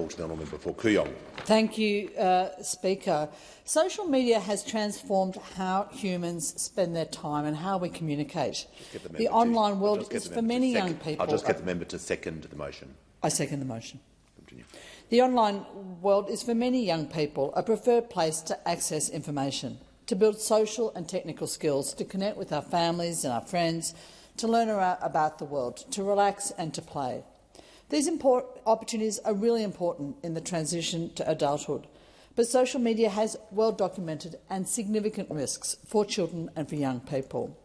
call to the honourable member for Kooyong. Thank you, Speaker. Social media has transformed how humans spend their time and how we communicate. The online world is for many young people. I'll just get the member to second the motion. I second the motion. Continue. The online world is for many young people a preferred place to access information, to build social and technical skills, to connect with our families and our friends, to learn about the world, to relax and to play. These opportunities are really important in the transition to adulthood, but social media has well-documented and significant risks for children and for young people.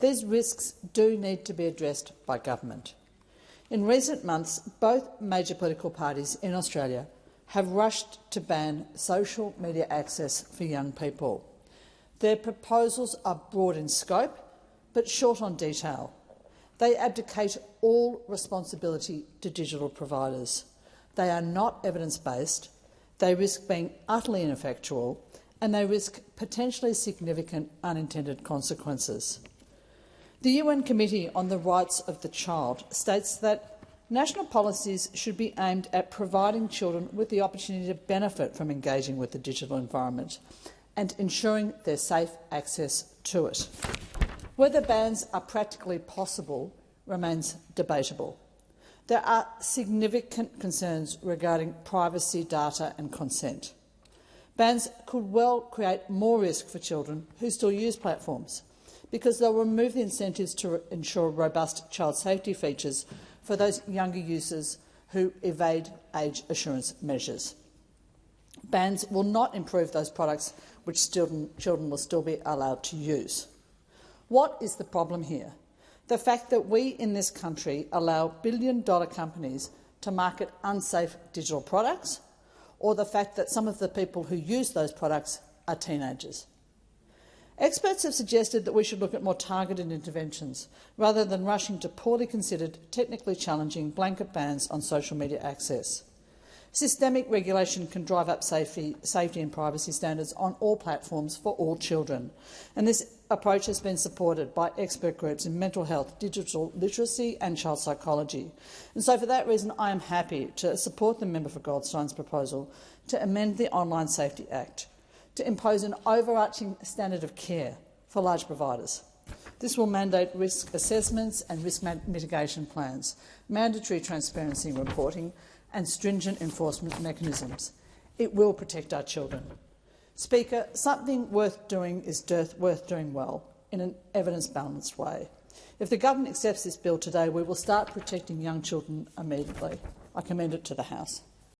These risks do need to be addressed by government. In recent months, both major political parties in Australia have rushed to ban social media access for young people. Their proposals are broad in scope, but short on detail. They abdicate all responsibility to digital providers. They are not evidence-based, they risk being utterly ineffectual, and they risk potentially significant unintended consequences. The UN Committee on the Rights of the Child states that national policies should be aimed at providing children with the opportunity to benefit from engaging with the digital environment and ensuring their safe access to it. Whether bans are practically possible remains debatable. There are significant concerns regarding privacy, data and consent. Bans could well create more risk for children who still use platforms, because they'll remove the incentives to ensure robust child safety features for those younger users who evade age assurance measures. Bans will not improve those products which children will still be allowed to use. What is the problem here? The fact that we in this country allow billion-dollar companies to market unsafe digital products, or the fact that some of the people who use those products are teenagers? Experts have suggested that we should look at more targeted interventions rather than rushing to poorly considered, technically challenging blanket bans on social media access. Systemic regulation can drive up safety and privacy standards on all platforms for all children, and this approach has been supported by expert groups in mental health, digital literacy and child psychology. And so for that reason I am happy to support the member for Goldstein's proposal to amend the Online Safety Act to impose an overarching standard of care for large providers. This will mandate risk assessments and risk mitigation plans, mandatory transparency reporting and stringent enforcement mechanisms. It will protect our children. Speaker, something worth doing is worth doing well, in an evidence-balanced way. If the government accepts this bill today, we will start protecting young children immediately. I commend it to the House.